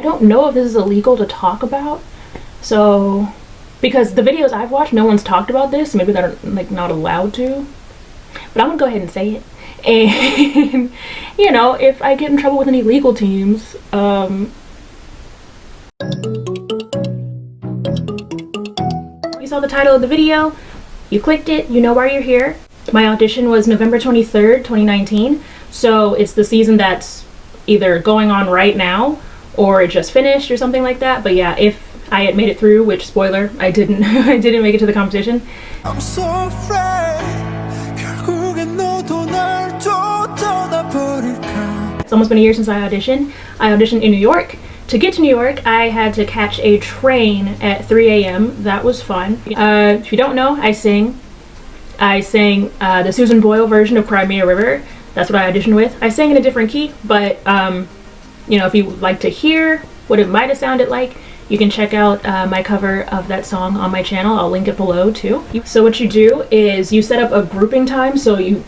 I don't know if this is illegal to talk about, so because the videos I've watched, no one's talked about this. Maybe they're like not allowed to, but I'm gonna go ahead and say it. And you know, if I get in trouble with any legal teams, you saw the title of the video, you clicked it, you know why you're here. My audition was November 23rd, 2019, so it's the season that's either going on right now or it just finished or something like that. But yeah, if I had made it through, which spoiler, I didn't I didn't make it to the competition. I'm so afraid. It's almost been a year since I auditioned. I auditioned in New York. To get to New York, I had to catch a train at 3 a.m. That was fun. If you don't know, I sang the Susan Boyle version of Cry Me a River. That's what I auditioned with. I sang in a different key, but you know, if you would like to hear what it might have sounded like, you can check out my cover of that song on my channel. I'll link it below too. So what you do is you set up a grouping time. So you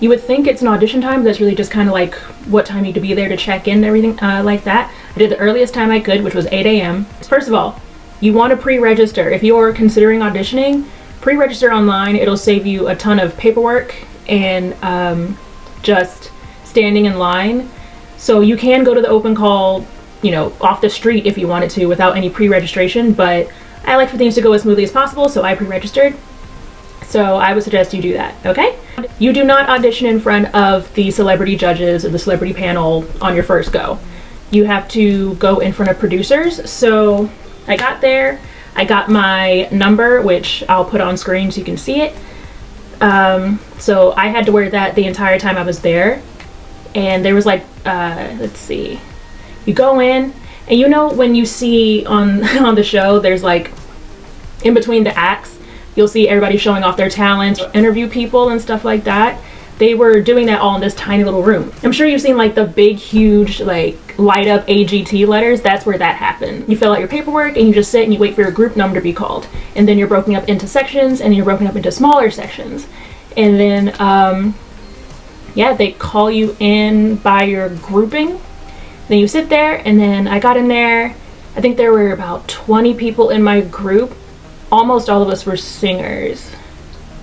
would think it's an audition time, but that's really just kind of like what time you need to be there to check in and everything like that. I did the earliest time I could, which was 8 a.m. First of all, you want to pre-register. If you're considering auditioning, pre-register online. It'll save you a ton of paperwork and just standing in line. So you can go to the open call, you know, off the street if you wanted to without any pre-registration, but I like for things to go as smoothly as possible, so I pre-registered. So I would suggest you do that, okay? You do not audition in front of the celebrity judges or the celebrity panel on your first go. You have to go in front of producers. So I got there, I got my number, which I'll put on screen so you can see it. So I had to wear that the entire time I was there. And there was like, let's see, you go in, and you know when you see on the show, there's like, in between the acts, you'll see everybody showing off their talent, interview people and stuff like that. They were doing that all in this tiny little room. I'm sure you've seen like the big, huge, like light up AGT letters. That's where that happened. You fill out your paperwork and you just sit and you wait for your group number to be called. And then you're broken up into sections, and you're broken up into smaller sections. And then, yeah, they call you in by your grouping. Then you sit there, and then I got in there. I think there were about 20 people in my group. Almost all of us were singers.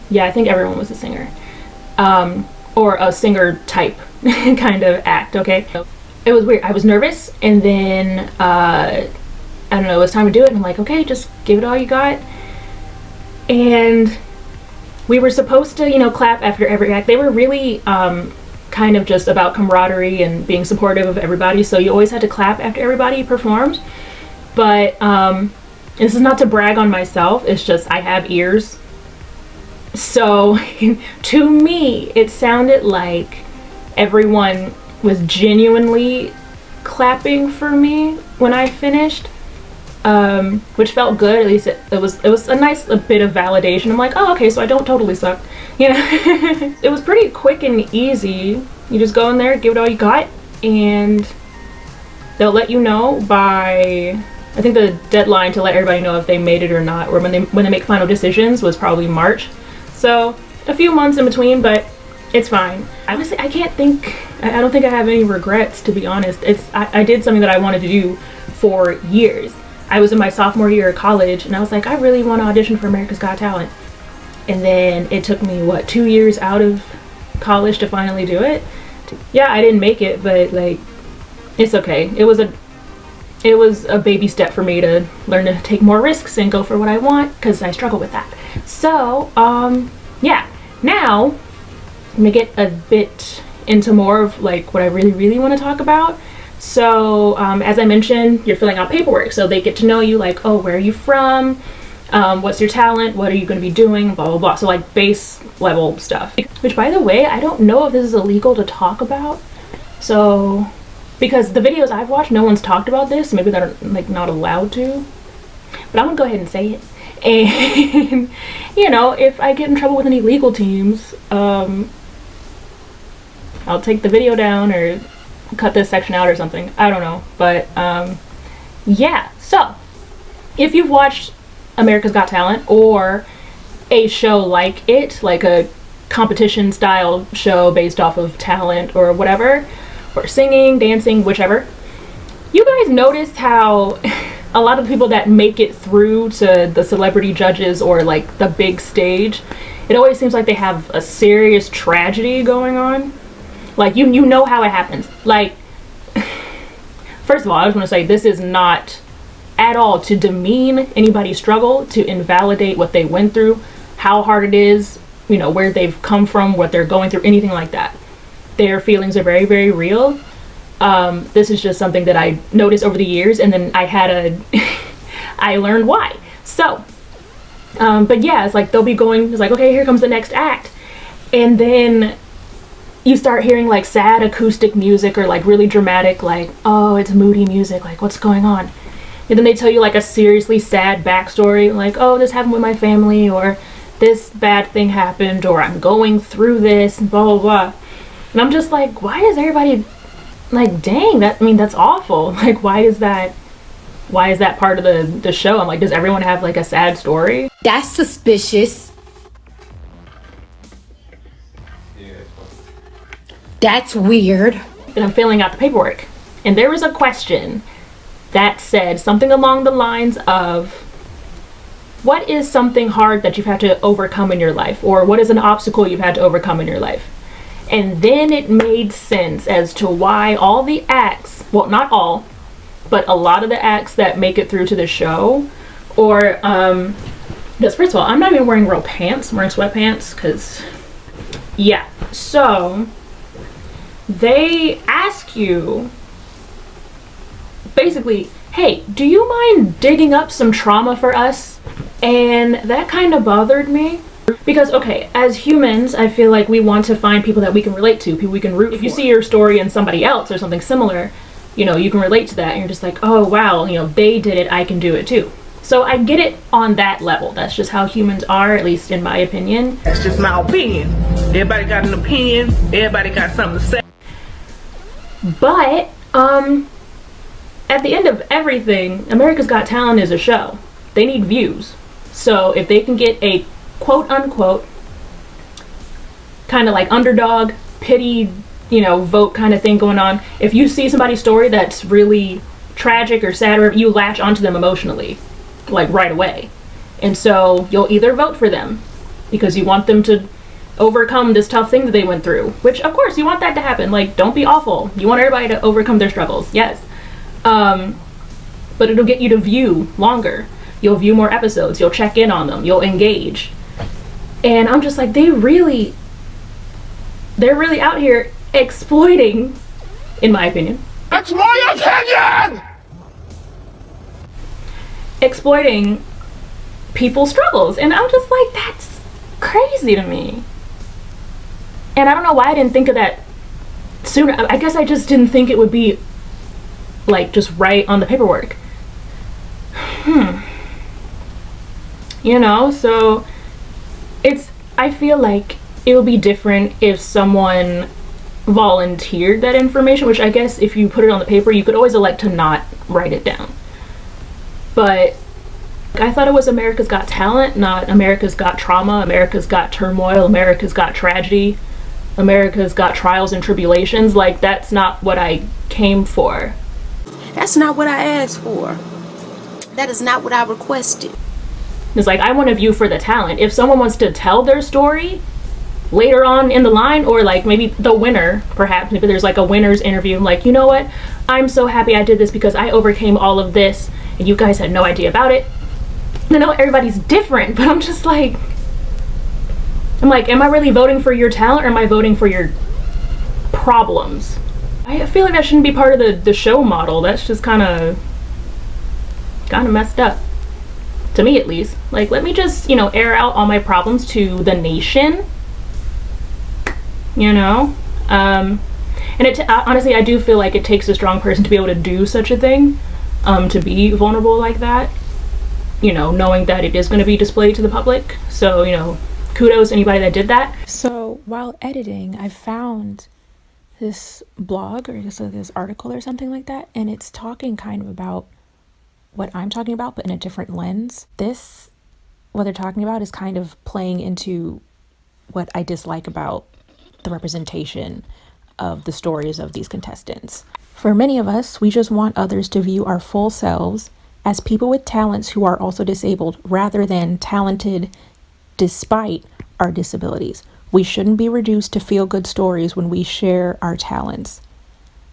Yeah, I think everyone was a singer. Or a singer type kind of act, okay? So it was weird. I was nervous, and then, I don't know, it was time to do it. And I'm like, okay, just give it all you got. And we were supposed to, you know, clap after every act. They were really kind of just about camaraderie and being supportive of everybody. So you always had to clap after everybody performed. But this is not to brag on myself. It's just I have ears. So to me, it sounded like everyone was genuinely clapping for me when I finished. Which felt good. At least it was a nice bit of validation. I'm like, oh, okay, so I don't totally suck, you know. It was pretty quick and easy. You just go in there, give it all you got, and they'll let you know by, I think the deadline to let everybody know if they made it or not, or when they make final decisions, was probably March. So a few months in between, but it's fine. Honestly, I don't think I have any regrets, to be honest. I did something that I wanted to do for years. I was in my sophomore year of college, and I was like, I really want to audition for America's Got Talent. And then it took me, what, 2 years out of college to finally do it? Yeah, I didn't make it, but like, it's okay. It was a baby step for me to learn to take more risks and go for what I want, because I struggle with that. So, yeah. Now, I'm gonna get a bit into more of like what I really want to talk about. So as I mentioned, you're filling out paperwork, so they get to know you, like, oh, where are you from, what's your talent, what are you going to be doing, blah blah blah. So like base level stuff, which, by the way, I don't know if this is illegal to talk about. So because the videos I've watched, no one's talked about this. Maybe they're like not allowed to, but I'm gonna go ahead and say it. And you know, if I get in trouble with any legal teams, I'll take the video down or cut this section out or something. I don't know, but yeah. So if you've watched America's Got Talent or a show like it, like a competition style show based off of talent or whatever, or singing, dancing, whichever, You guys noticed how a lot of the people that make it through to the celebrity judges or like the big stage, it always seems like they have a serious tragedy going on. Like you know how it happens. Like, first of all, I just want to say this is not at all to demean anybody's struggle, to invalidate what they went through, how hard it is, you know, where they've come from, what they're going through, anything like that. Their feelings are very, very real. This is just something that I noticed over the years, and then I learned why. So, but yeah, it's like they'll be going, it's like, okay, here comes the next act. And then you start hearing like sad acoustic music or like really dramatic, like, oh, it's moody music, like what's going on? And then they tell you like a seriously sad backstory, like, oh, this happened with my family, or this bad thing happened, or I'm going through this, and blah, blah, blah. And I'm just like, why is everybody like, dang, that's awful. Like, why is that part of the show? I'm like, does everyone have like a sad story? That's suspicious. That's weird. And I'm filling out the paperwork, and there was a question that said something along the lines of, what is something hard that you've had to overcome in your life? Or what is an obstacle you've had to overcome in your life? And then it made sense as to why all the acts, well, not all, but a lot of the acts that make it through to the show, or, because first of all, I'm not even wearing real pants, I'm wearing sweatpants, because, yeah. So, they ask you, basically, hey, do you mind digging up some trauma for us? And that kind of bothered me. Because, okay, as humans, I feel like we want to find people that we can relate to, people we can root for. If you see your story in somebody else or something similar, you know, you can relate to that, and you're just like, oh, wow, you know, they did it, I can do it too. So I get it on that level. That's just how humans are, at least in my opinion. That's just my opinion. Everybody got an opinion, everybody got something to say. But, at the end of everything, America's Got Talent is a show. They need views. So if they can get a quote unquote kind of like underdog pity, you know, vote kind of thing going on, if you see somebody's story that's really tragic or sad, or you latch onto them emotionally like right away, and so you'll either vote for them because you want them to overcome this tough thing that they went through, which of course you want that to happen, like don't be awful, you want everybody to overcome their struggles, yes, but it'll get you to view longer, you'll view more episodes, you'll check in on them, you'll engage. And I'm just like, they're really out here exploiting, in my opinion. That's my opinion! Exploiting people's struggles. And I'm just like, that's crazy to me. And I don't know why I didn't think of that sooner. I guess I just didn't think it would be like just right on the paperwork. You know, so I feel like it would be different if someone volunteered that information, which I guess if you put it on the paper, you could always elect to not write it down. But I thought it was America's Got Talent, not America's Got Trauma, America's Got Turmoil, America's Got Tragedy, America's Got Trials and Tribulations. Like, that's not what I came for. That's not what I asked for. That is not what I requested. It's like, I want to view for the talent. If someone wants to tell their story later on in the line, or like maybe the winner, perhaps, maybe there's like a winner's interview, I'm like, you know what? I'm so happy I did this because I overcame all of this and you guys had no idea about it. I know everybody's different, but I'm just like, am I really voting for your talent, or am I voting for your problems? I feel like that shouldn't be part of the show model. That's just kind of messed up. To me, at least. Like, let me just, you know, air out all my problems to the nation. You know? And honestly, I do feel like it takes a strong person to be able to do such a thing. To be vulnerable like that. You know, knowing that it is going to be displayed to the public. So, you know, kudos to anybody that did that. So, while editing, I found this blog, or just this article or something like that, and it's talking kind of about what I'm talking about, but in a different lens. What they're talking about is kind of playing into what I dislike about the representation of the stories of these contestants. For many of us, we just want others to view our full selves as people with talents who are also disabled rather than talented despite our disabilities. We shouldn't be reduced to feel-good stories when we share our talents.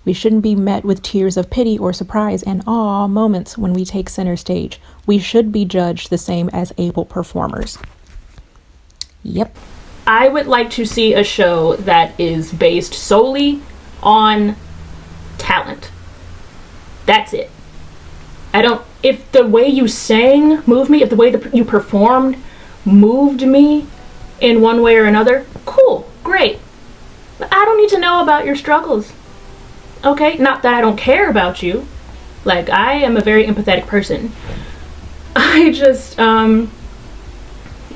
We shouldn't be met with tears of pity or surprise and awe moments when we take center stage. We should be judged the same as able performers. Yep. I would like to see a show that is based solely on talent. That's it. If the way you sang moved me, if the way that you performed moved me in one way or another, cool, great. But I don't need to know about your struggles. Okay? Not that I don't care about you. Like, I am a very empathetic person. I just,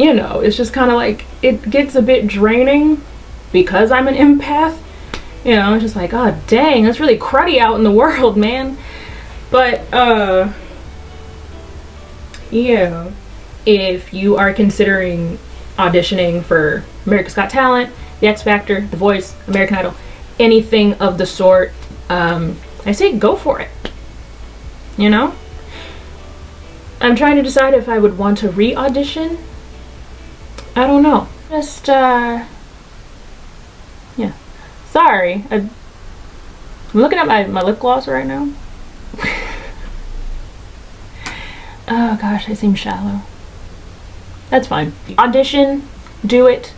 it's just kind of like, it gets a bit draining because I'm an empath. It's just like, oh dang, it's really cruddy out in the world, man. But, yeah. If you are considering auditioning for America's Got Talent, The X Factor, The Voice, American Idol, anything of the sort, I say go for it. I'm trying to decide if I would want to re-audition. I don't know. Just, yeah. Sorry. I'm looking at my lip gloss right now. Oh gosh, I seem shallow. That's fine. Audition, do it.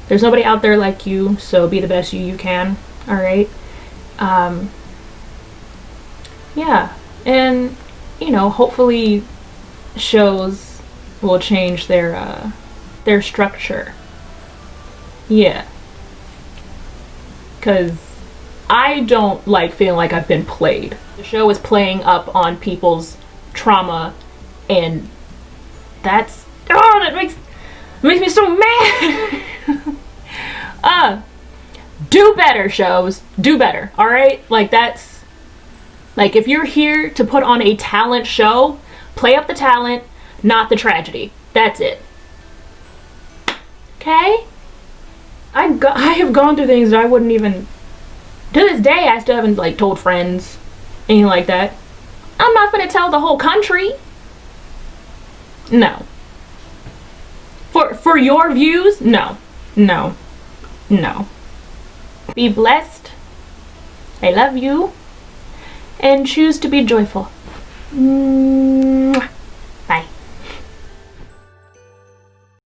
There's nobody out there like you, so be the best you can. Alright? Yeah. And, hopefully shows will change their structure. Yeah. Because I don't like feeling like I've been played. The show is playing up on people's trauma, and that makes me so mad. Do better, shows. Do better. Alright? If you're here to put on a talent show, play up the talent, not the tragedy. That's it. Okay? I have gone through things that I wouldn't even, to this day, I still haven't told friends, anything like that. I'm not gonna tell the whole country. No. For your views, no. No. No. Be blessed. I love you. And choose to be joyful.